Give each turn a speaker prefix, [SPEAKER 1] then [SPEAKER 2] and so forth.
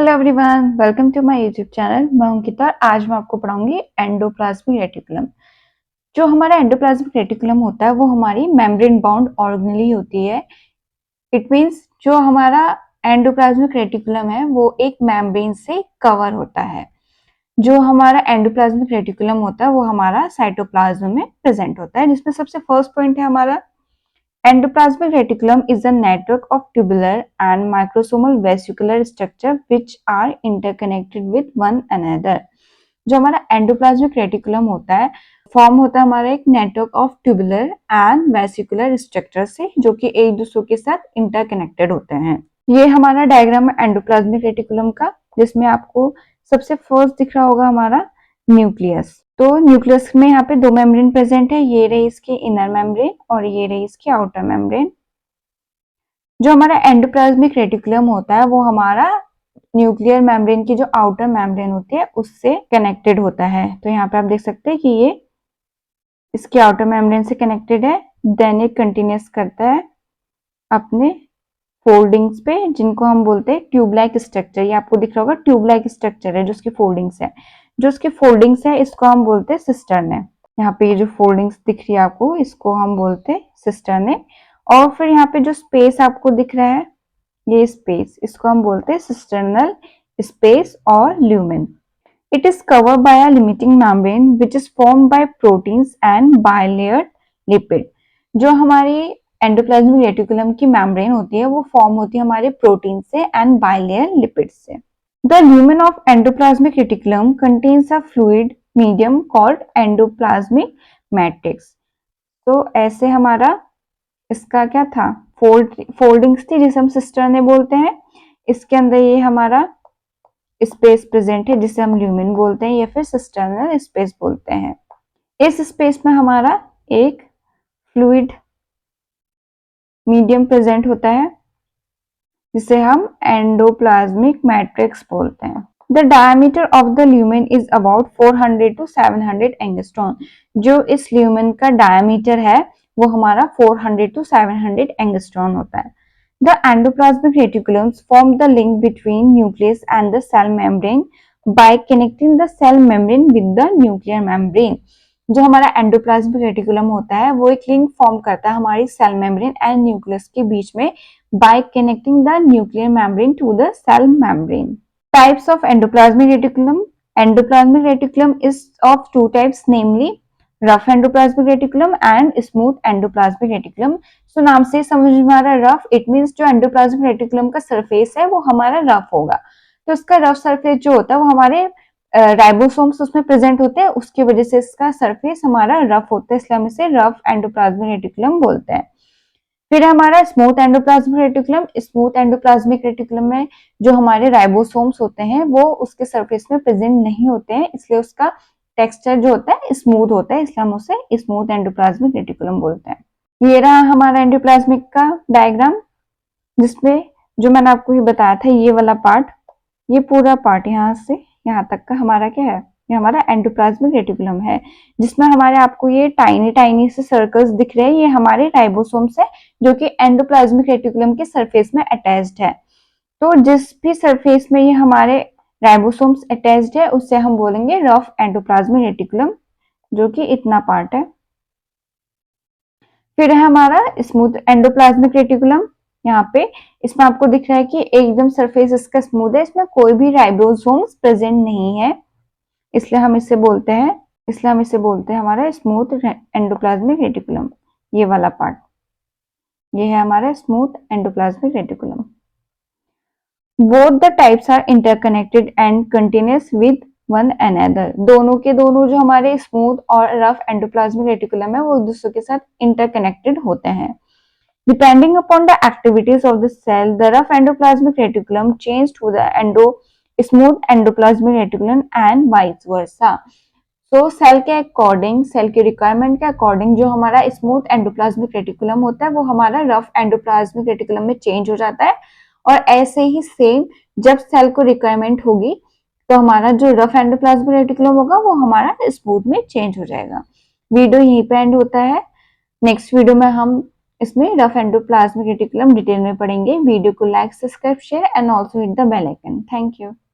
[SPEAKER 1] Hello everyone, welcome to my YouTube channel. मैं अंकिता और आज मैं आपको पढ़ाऊंगी एंडोप्लाज्मिक रेटिकुलम। जो हमारा एंडोप्लाज्मिक रेटिकुलम होता है वो हमारी मेम्ब्रेन बाउंड ऑर्गेनेली होती है। इट मींस जो हमारा एंडोप्लाज्मिक रेटिकुलम है वो एक मेम्ब्रेन से कवर होता है। जो हमारा एंडोप्लाज्मिक रेटिकुलम होता है वो हमारा साइटोप्लाज्म में प्रेजेंट होता है, जिसमें सबसे फर्स्ट पॉइंट है हमारा endoplasmic reticulum is a network of tubular and microsomal vesicular structure which are interconnected with one another। जो हमारा एंडोप्लाज्मिक रेटिकुलम होता है फॉर्म होता है हमारा एक network of tubular and vesicular structure से, जो कि एक दूसरे के साथ इंटरकनेक्टेड होते हैं। ये हमारा डायग्राम है एंडोप्लाज्मिक रेटिकुलम का, जिसमें आपको सबसे फर्स्ट दिख रहा होगा हमारा न्यूक्लियस। तो न्यूक्लियस में यहाँ पे दो मेम्ब्रेन प्रेजेंट है, ये रही इसकी इनर मेम्ब्रेन और ये रही इसकी आउटर मेम्ब्रेन। जो हमारा एंडोप्लाज्मिक रेटिकुलम होता है वो हमारा न्यूक्लियर मेम्ब्रेन की जो आउटर मेम्ब्रेन होती है उससे कनेक्टेड होता है। तो यहाँ पे आप देख सकते हैं कि ये इसकी आउटर मेम्ब्रेन से कनेक्टेड है। देन ये कंटिन्यूस करता है अपने फोल्डिंग्स पे, जिनको हम बोलते हैं ट्यूब लाइक स्ट्रक्चर। ये आपको दिख रहा होगा ट्यूब लाइक स्ट्रक्चर है जो उसकी फोल्डिंग्स है। जो उसकी फोल्डिंग्स है इसको हम बोलते हैं सिस्टर्न है। यहाँ पे ये जो फोल्डिंग्स दिख रही है आपको, इसको हम बोलते हैं सिस्टर्न है। और फिर यहाँ पे जो स्पेस आपको दिख रहा है, ये स्पेस, इसको हम बोलते हैं सिस्टर्नल स्पेस और lumen. It is covered by a limiting membrane which is formed by proteins and bilayer lipid। जो हमारी एंडोप्लाज्मिक रेटिकुलम की मेम्ब्रेन होती है वो फॉर्म होती है हमारे प्रोटीन से एंड बाइलेयर लिपिड से। The lumen of endoplasmic reticulum contains a fluid medium called endoplasmic matrix. तो ऐसे हमारा इसका क्या था, फोल्डिंग्स थी जिसे हम सिस्टर्न बोलते हैं। इसके अंदर ये हमारा स्पेस प्रेजेंट है जिसे हम ल्यूमेन बोलते हैं या फिर सिस्टर्नल स्पेस बोलते हैं। इस स्पेस में हमारा एक फ्लूइड मीडियम प्रेजेंट होता है जिसे हम एंडोप्लाज्मिक मैट्रिक्स बोलते हैं। The diameter of the lumen is about 400 to 700 angstrom. जो इस ल्यूमेन का डायमीटर है वो हमारा 400 to 700 एंगस्ट्रॉन होता है। The endoplasmic reticulums form the link between nucleus and the cell membrane by connecting the cell membrane with the nuclear membrane। जो हमारा एंडोप्लाज्मिक रेटिकुलम होता है वो एक लिंक फॉर्म करता है हमारी सेल मेम्ब्रेन एंड न्यूक्लियस के बीच में by connecting the nuclear membrane to the cell membrane। Types of endoplasmic reticulum। Endoplasmic reticulum is of two types, namely rough endoplasmic reticulum and smooth endoplasmic reticulum. So नाम से समझ में आ रहा है rough, it means जो endoplasmic reticulum का surface है वो हमारा रफ होगा। तो इसका रफ सरफेस जो होता है वो हमारे राइबोसोम्स उसमें प्रेजेंट होते हैं, उसकी वजह से इसका सरफेस हमारा रफ होता है, इसलिए हम इसे रफ एंडोप्लाज्मिक रेटिकुलम बोलते हैं। फिर हमारा smooth endoplasmic reticulum. Smooth endoplasmic reticulum में जो हमारे राइबोसोम्स होते हैं वो उसके सरफेस में प्रेजेंट नहीं होते हैं, इसलिए उसका टेक्सचर जो होता है स्मूथ होता है, इसलिए हम उसे स्मूथ एंडोप्लाज्मिक रेटिकुलम बोलते हैं। ये रहा हमारा एंडोप्लाज्मिक का डायग्राम, जिसमें जो मैंने आपको ये बताया था ये वाला पार्ट, ये पूरा पार्ट यहाँ से यहाँ तक का हमारा क्या है, ये हमारा एंडोप्लाज्मिक रेटिकुलम है, जिसमें हमारे आपको ये टाइनी टाइनी से सर्कल्स दिख रहे हैं, ये हमारे राइबोसोम्स है जो कि एंडोप्लाज्मिक रेटिकुलम के सरफेस में अटैच्ड है। तो जिस भी सरफेस में ये हमारे राइबोसोम्स अटैच्ड है उससे हम बोलेंगे रफ एंडोप्लाज्मिक रेटिकुलम, जो कि इतना पार्ट है। फिर है हमारा स्मूथ एंडोप्लाज्मिक रेटिकुलम। यहाँ पे इसमें आपको दिख रहा है कि एकदम सरफेस इसका स्मूथ है, इसमें कोई भी राइबोसोम्स प्रेजेंट नहीं है, इसलिए हम इसे बोलते हैं हमारा स्मूथ एंडोप्लाज्मिक रेटिकुलम। ये वाला पार्ट ये है हमारा smooth endoplasmic reticulum. Both the types are interconnected and continuous with one another. दोनों के दोनों जो हमारे स्मूथ और रफ एंडोप्लाज्मिक रेटिकुलम है वो एक दूसरे के साथ इंटरकनेक्टेड होते हैं। Depending upon the activities of the cell, the rough endoplasmic reticulum change to the smooth endoplasmic reticulum and vice versa. तो सेल के अकॉर्डिंग, सेल के रिक्वायरमेंट के अकॉर्डिंग जो हमारा स्मूथ एंडोप्लाज्मिक रेटिकुलम होता है वो हमारा रफ एंडोप्लाज्मिक रेटिकुलम में चेंज हो जाता है, और ऐसे ही सेम जब सेल को रिक्वायरमेंट होगी तो हमारा जो रफ एंडोप्लाज्मिक रेटिकुलम होगा वो हमारा स्मूथ में चेंज हो जाएगा। वीडियो यहीं पे एंड होता है। नेक्स्ट वीडियो में हम इसमें रफ एंडोप्लाज्मिक रेटिकुलम डिटेल में पढ़ेंगे। वीडियो को like, subscribe, share and also hit the bell icon. Thank you.